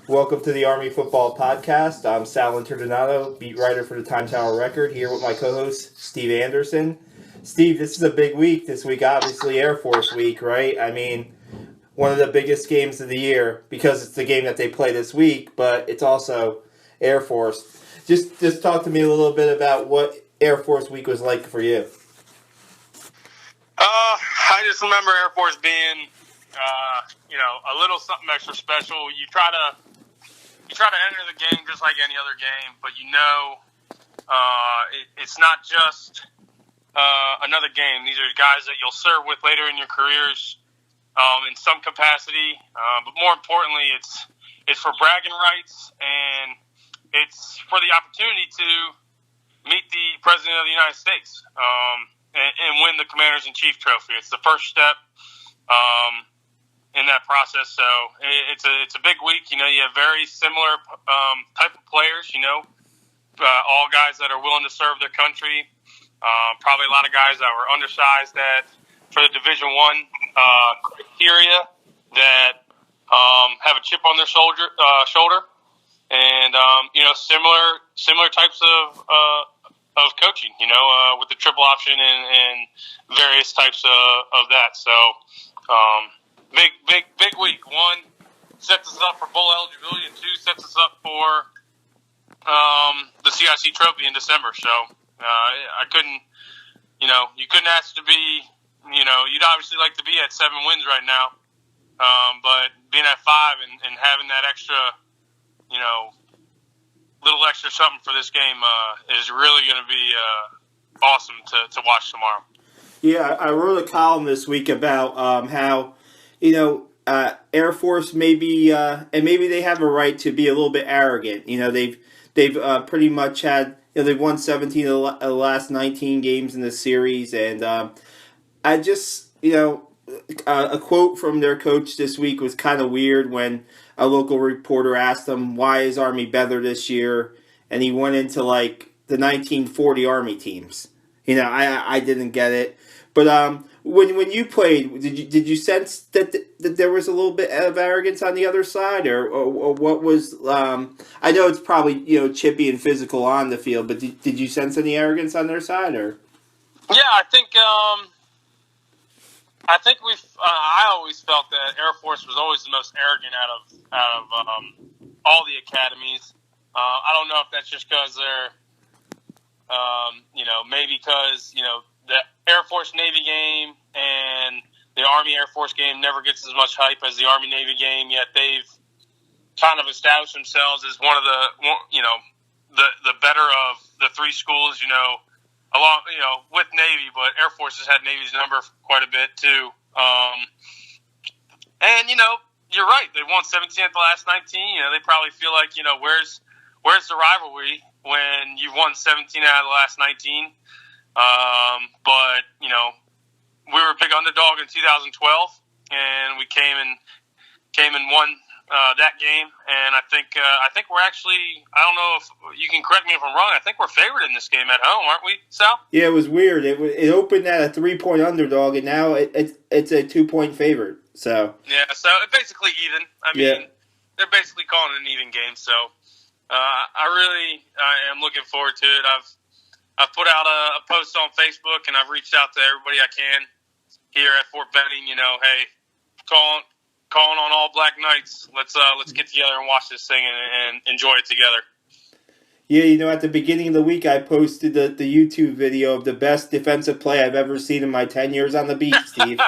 Welcome to the Army Football Podcast. I'm Sal Internado, beat writer for the Times Tower Record, here with my co-host, Steve Anderson. Steve, this is a big week this week, obviously Air Force Week, right? I mean, one of the biggest games of the year because it's the game that they play this week, but it's also Air Force. Just talk to me a little bit about what Air Force Week was like for you. I just remember Air Force being, a little something extra special. You try to enter the game just like any other game, but it's not just another game. These are guys that you'll serve with later in your careers, in some capacity. But more importantly, it's for bragging rights, and it's for the opportunity to meet the President of the United States. And win the Commanders-in-Chief trophy. It's the first step in that process. So it's a big week. You have very similar type of players. All guys that are willing to serve their country. Probably a lot of guys that were undersized for the Division I criteria that have a chip on their shoulder, and similar types of coaching, with the triple option and various types of that. So, big week. One, sets us up for bowl eligibility, and two, sets us up for the CIC trophy in December. So, I couldn't, you couldn't ask to be, you'd obviously like to be at 7 wins right now. But being at 5 and having that extra, little extra something for this game is really going to be awesome to watch tomorrow. Yeah, I wrote a column this week about how, Air Force maybe, and maybe they have a right to be a little bit arrogant. They've pretty much had, they've won 17 of the last 19 games in the series, and I just, a quote from their coach this week was kind of weird when a local reporter asked him, why is Army better this year? And he went into, like, the 1940 Army teams. I didn't get it. But when you played, did you sense that there was a little bit of arrogance on the other side? Or what was... I know it's probably, chippy and physical on the field, but did you sense any arrogance on their side? Or? Yeah, I think I always felt that Air Force was always the most arrogant out of all the academies. I don't know if that's just because they're, maybe because the Air Force Navy game and the Army Air Force game never gets as much hype as the Army Navy game. Yet they've kind of established themselves as one of the better of the three schools. Along, with Navy, but Air Force has had Navy's number quite a bit too. And you're right. They won 17 at the last 19. They probably feel like, where's the rivalry when you've won 17 out of the last 19? But we were a big underdog in 2012, and we came and won that game, and I think we're actually, I don't know if you can correct me if I'm wrong, I think we're favored in this game at home, aren't we, Sal? Yeah, it was weird. It opened at a 3-point underdog, and now it's a 2-point favorite. So yeah, so it's basically even. I mean, They're basically calling it an even game. So I am looking forward to it. I've put out a post on Facebook, and I've reached out to everybody I can here at Fort Benning. Hey, calling on all Black Knights. Let's get together and watch this thing and enjoy it together. Yeah, at the beginning of the week, I posted the YouTube video of the best defensive play I've ever seen in my 10 years on the beat, Steve.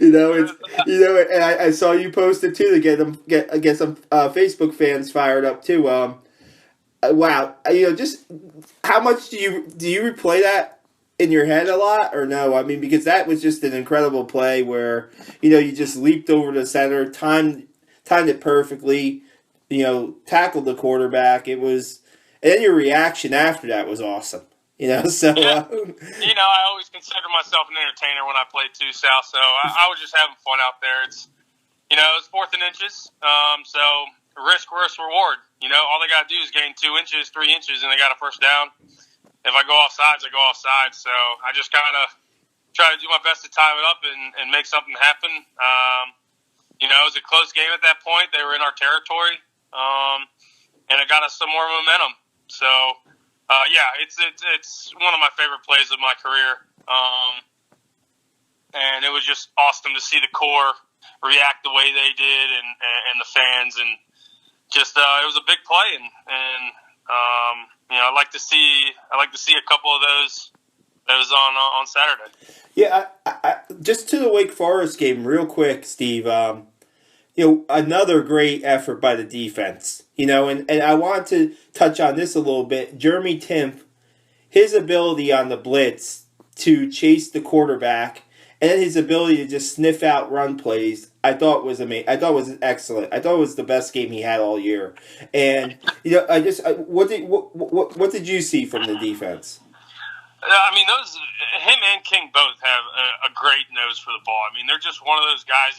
And I saw you post it too to get some Facebook fans fired up too. Wow, just how much do you replay that in your head a lot, or no? I mean, because that was just an incredible play where, you just leaped over the center, timed it perfectly, tackled the quarterback. It was, and then your reaction after that was awesome. So. Yeah. I always consider myself an entertainer when I play too, Sal. So I was just having fun out there. It's, it's 4th and inches. So risk versus reward. All they got to do is gain 2 inches, 3 inches, and they got a first down. If I go offsides, I go offsides. So I just kind of try to do my best to time it up and make something happen. It was a close game at that point. They were in our territory, and it got us some more momentum. So, it's one of my favorite plays of my career. And it was just awesome to see the core react the way they did, and the fans, and just it was a big play, and I like to see a couple of those on Saturday. Yeah, I just to the Wake Forest game, real quick, Steve. Another great effort by the defense. And I want to touch on this a little bit. Jeremy Timpf, his ability on the blitz to chase the quarterback, and then his ability to just sniff out run plays, I thought was amazing. I thought it was excellent. I thought it was the best game he had all year. And what did you see from the defense? Him and King both have a great nose for the ball. They're just one of those guys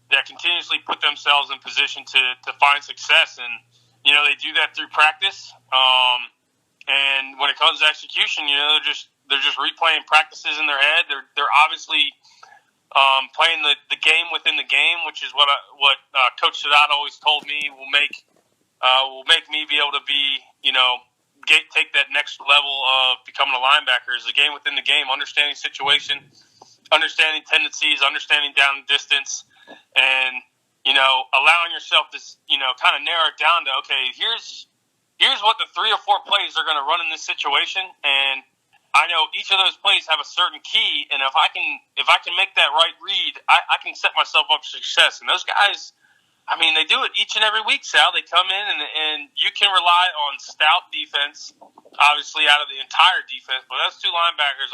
that continuously put themselves in position to find success, and they do that through practice. And when it comes to execution, they're just replaying practices in their head. They're obviously playing the game within the game, which is what Coach Sadat always told me will make me be able to be take that next level of becoming a linebacker. Is the game within the game, understanding situation, understanding tendencies, understanding down and distance, and allowing yourself to kind of narrow it down to, okay, here's what the 3 or 4 plays are going to run in this situation, and I know each of those plays have a certain key, and if I can make that right read, I can set myself up for success. And those guys, they do it each and every week, Sal. They come in, and you can rely on stout defense, obviously out of the entire defense, but those 2 linebackers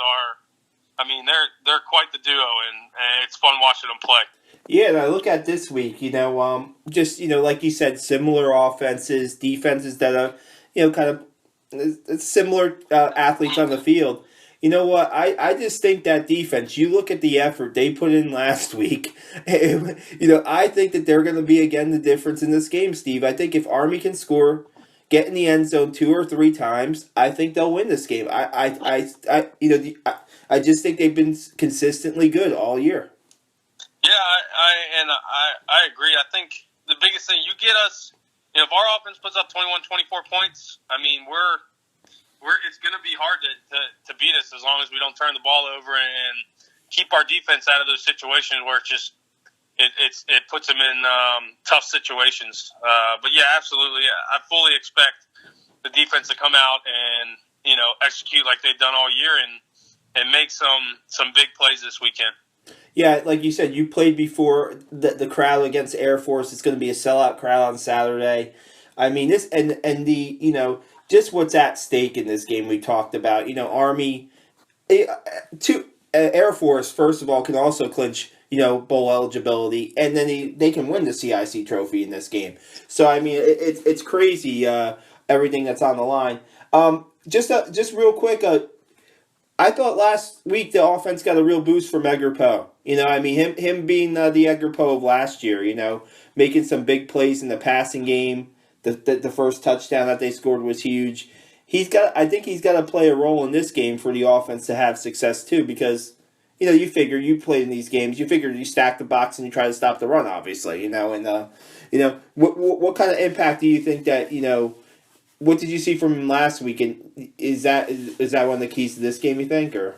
they're quite the duo, and it's fun watching them play. Yeah, and I look at this week, like you said, similar offenses, defenses that are, kind of similar athletes on the field. You know what? I just think that defense, you look at the effort they put in last week, I think that they're going to be, again, the difference in this game, Steve. I think if Army can score, get in the end zone 2 or 3 times, I think they'll win this game. I just think they've been consistently good all year. Yeah, I agree. I think the biggest thing, you get us, if our offense puts up 21, 24 points, it's going to be hard to beat us as long as we don't turn the ball over and keep our defense out of those situations where it puts them in tough situations. But yeah, absolutely. I fully expect the defense to come out and execute like they've done all year and make some big plays this weekend. Yeah, like you said, you played before the crowd against Air Force. It's going to be a sellout crowd on Saturday. This and the just what's at stake in this game we talked about. Army, Air Force first of all can also clinch bowl eligibility, and then they can win the CIC trophy in this game. So it's crazy everything that's on the line. Just real quick. I thought last week the offense got a real boost from Edgar Poe. Him being the Edgar Poe of last year, making some big plays in the passing game. The first touchdown that they scored was huge. I think he's got to play a role in this game for the offense to have success too, because you figure you played in these games, you figure you stack the box and you try to stop the run, obviously, what kind of impact do you think that what did you see from him last week, and is that one of the keys to this game, you think, or?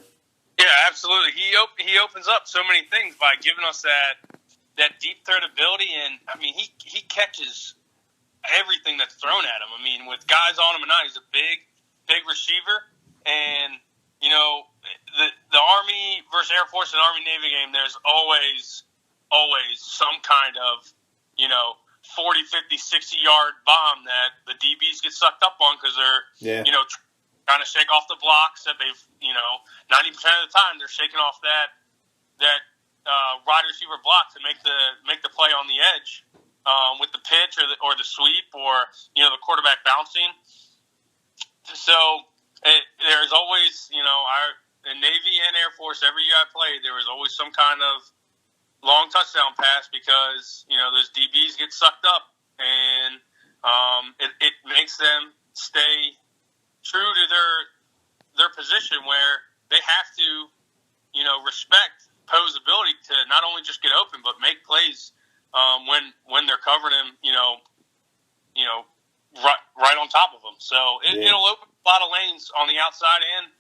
Yeah, absolutely. He opens up so many things by giving us that deep threat ability, and he catches everything that's thrown at him. With guys on him or not, he's a big receiver, and the Army versus Air Force and Army Navy game, there's always some kind of 40, 50, 60-yard bomb that the DBs get sucked up on because they're trying to shake off the blocks that they've 90% of the time they're shaking off that wide receiver block to make the play on the edge with the pitch or the sweep or the quarterback bouncing. So there's always in Navy and Air Force, every year I played, there was always some kind of long touchdown pass because those DBs get sucked up, and it makes them stay true to their position where they have to respect Poe's ability to not only just get open but make plays when they're covering him, right on top of him. So it'll open a lot of lanes on the outside, and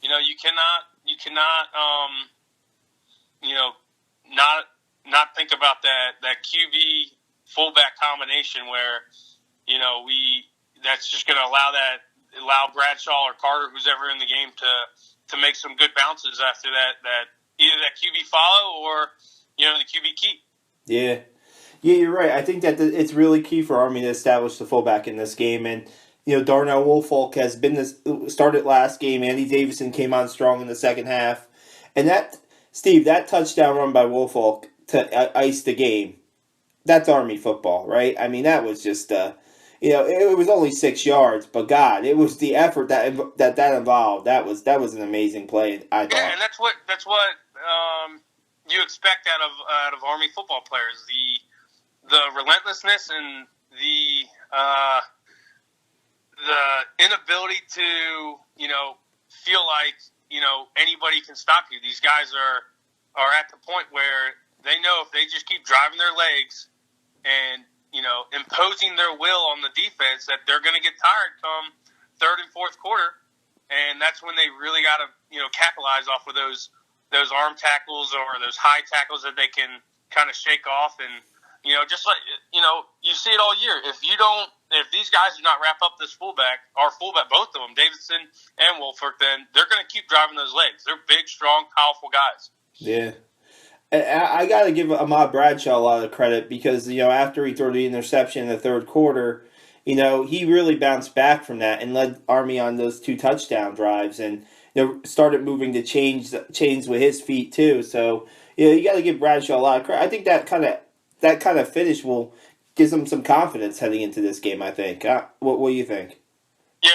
you cannot not think about that QB fullback combination where that's just going to allow Bradshaw or Carter, who's ever in the game, to make some good bounces after that either that QB follow or the QB keep. Yeah, you're right. I think that it's really key for Army to establish the fullback in this game, and Darnell Woolfolk has been started last game. Andy Davison came on strong in the second half, and that touchdown run by Woolfolk to ice the game. That's Army football, right? I mean, that was just it was only 6 yards, but God, it was the effort that involved. That was an amazing play, I thought. Yeah, and that's what you expect out of Army football players, the relentlessness and the inability to feel like anybody can stop you. These guys are at the point where they know if they just keep driving their legs and imposing their will on the defense, that they're going to get tired come third and fourth quarter, and that's when they really got to capitalize off of those arm tackles or those high tackles that they can kind of shake off. And just like you see it all year. If these guys do not wrap up this fullback, both of them, Davidson and Wolford, then they're going to keep driving those legs. They're big, strong, powerful guys. Yeah. I got to give Ahmad Bradshaw a lot of credit because, after he threw the interception in the third quarter, he really bounced back from that and led Army on those 2 touchdown drives and, started moving the chains with his feet too. So, you got to give Bradshaw a lot of credit. I think that kind of finish will give him some confidence heading into this game, I think. What do you think? Yeah,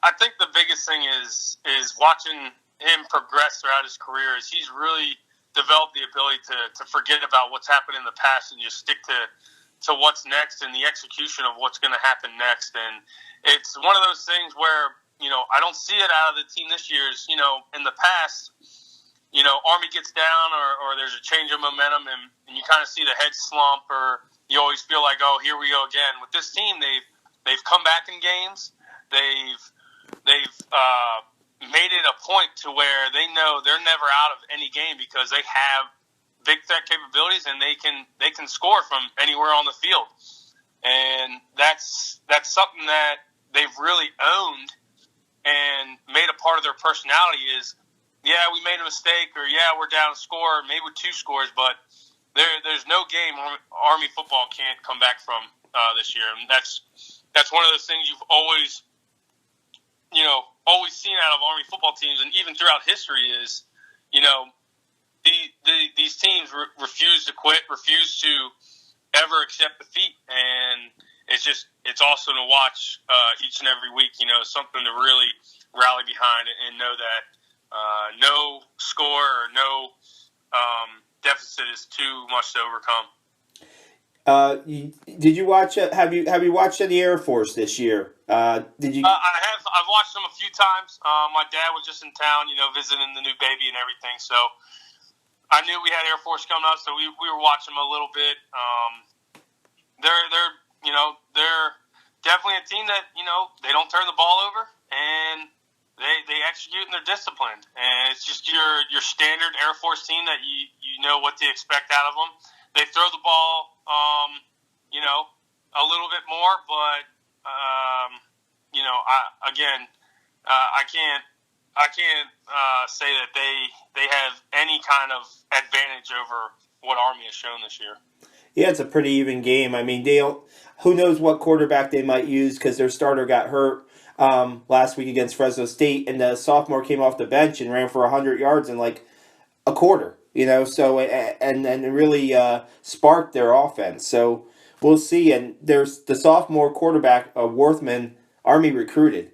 I think the biggest thing is watching him progress throughout his career is he's really develop the ability to forget about what's happened in the past and just stick to what's next and the execution of what's going to happen next. And it's one of those things where, I don't see it out of the team this year. Is, in the past, Army gets down or there's a change of momentum and you kind of see the head slump or you always feel like, oh, here we go again. With this team, they've come back in games. They've made it a point to where they know they're never out of any game because they have big threat capabilities and they can score from anywhere on the field. And that's something that they've really owned and made a part of their personality is, yeah, we made a mistake or yeah, we're down a score, maybe with 2 scores, but there's no game Army football can't come back from this year. And that's one of those things you've always seen out of Army football teams, and even throughout history, is these teams refuse to quit, refuse to ever accept defeat, and it's awesome to watch each and every week. Something to really rally behind and know that no score or no deficit is too much to overcome. Did you watch? Have you watched any Air Force this year? Did you? I have. I've watched them a few times. My dad was just in town, visiting the new baby and everything. So I knew we had Air Force coming up, so we were watching them a little bit. They're definitely a team that they don't turn the ball over and they execute and they're disciplined. And it's just your standard Air Force team that you know what to expect out of them. They throw the ball, a little bit more, but I can't say that they have any kind of advantage over what Army has shown this year. Yeah, it's a pretty even game. I mean, who knows what quarterback they might use because their starter got hurt last week against Fresno State, and the sophomore came off the bench and ran for 100 yards in like a quarter. So and really sparked their offense. So we'll see. And there's the sophomore quarterback, Worthman, Army recruited.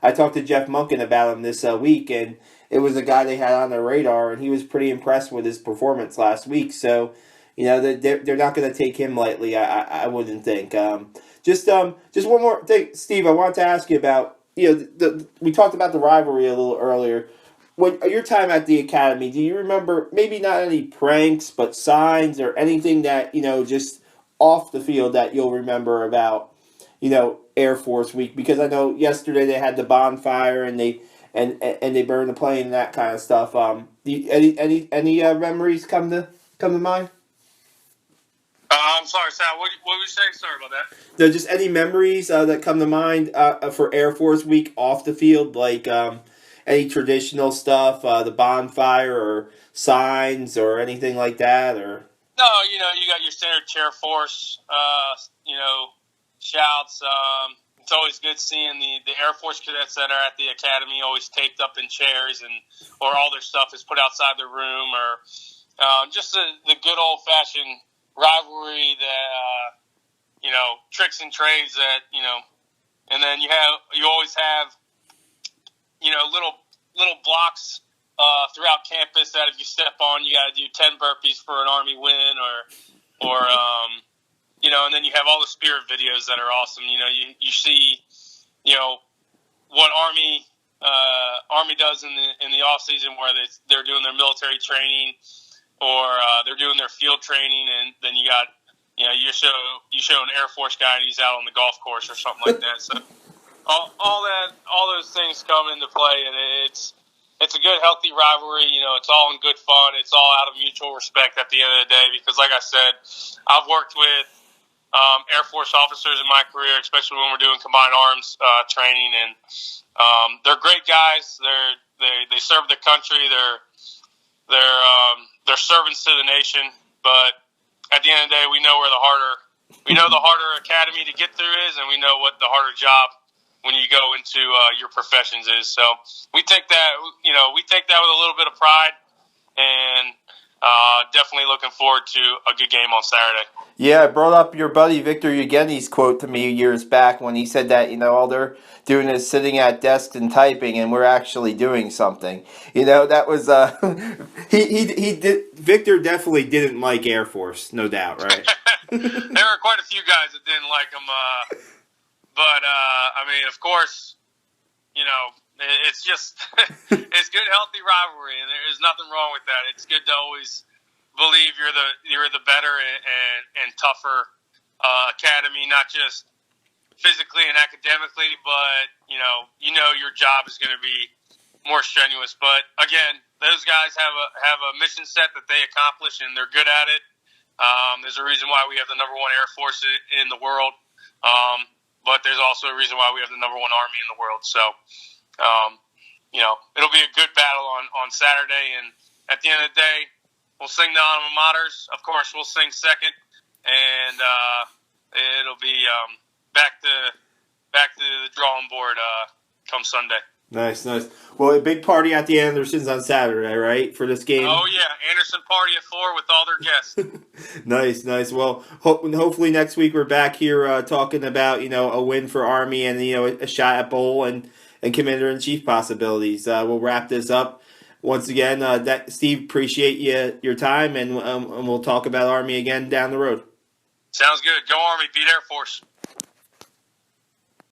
I talked to Jeff Munkin about him this week, and it was a guy they had on their radar, and he was pretty impressed with his performance last week. So, they're not going to take him lightly, I wouldn't think. Just one more thing, Steve, I wanted to ask you about, we talked about the rivalry a little earlier. When your time at the academy, do you remember maybe not any pranks, but signs or anything that, just off the field that you'll remember about, Air Force Week? Because I know yesterday they had the bonfire and they burned the plane and that kind of stuff. Any memories come to mind? I'm sorry, Sal. What were you saying? Sorry about that. No, just any memories that come to mind for Air Force Week off the field, like any traditional stuff, the bonfire or signs or anything like that, or. No, you got your standard chair force, shouts. It's always good seeing the Air Force cadets that are at the academy always taped up in chairs or all their stuff is put outside their room, or just the good old fashioned rivalry that tricks and trades that and then you always have little blocks throughout campus that if you step on, you got to do 10 burpees for an Army win, or and then you have all the spirit videos that are awesome. You see, what Army does in the off season where they're doing their military training or they're doing their field training, and then you got you show an Air Force guy and he's out on the golf course or something like that. So all those things come into play, and it's a good, healthy rivalry. It's all in good fun. It's all out of mutual respect at the end of the day. Because, like I said, I've worked with Air Force officers in my career, especially when we're doing combined arms training, and they're great guys. They serve their country. They're servants to the nation. But at the end of the day, we know the harder academy to get through is, and we know what the harder job when you go into your professions is. So we take that with a little bit of pride, and definitely looking forward to a good game on Saturday. Yeah, I brought up your buddy Victor Yevgeny's quote to me years back when he said that, all they're doing is sitting at desks and typing, and we're actually doing something. That was he did. Victor definitely didn't like Air Force, no doubt, right? There were quite a few guys that didn't like him, but of course, it's just it's good, healthy rivalry, and there's nothing wrong with that. It's good to always believe you're the better and tougher academy, not just physically and academically, but your job is going to be more strenuous. But again, those guys have a mission set that they accomplish, and they're good at it. There's a reason why we have the #1 Air Force in the world, but there's also a reason why we have the #1 Army in the world. So, it'll be a good battle on Saturday, and at the end of the day, we'll sing the alma maters. Of course, we'll sing second, and it'll be back to the drawing board come Sunday. Nice. Well, a big party at the Andersons on Saturday, right, for this game? Oh, yeah. Anderson party at 4 with all their guests. Nice. Well, hopefully next week we're back here talking about, a win for Army and, a shot at bowl and Commander-in-Chief possibilities. We'll wrap this up. Once again, Steve, appreciate your time, and we'll talk about Army again down the road. Sounds good. Go Army. Beat Air Force.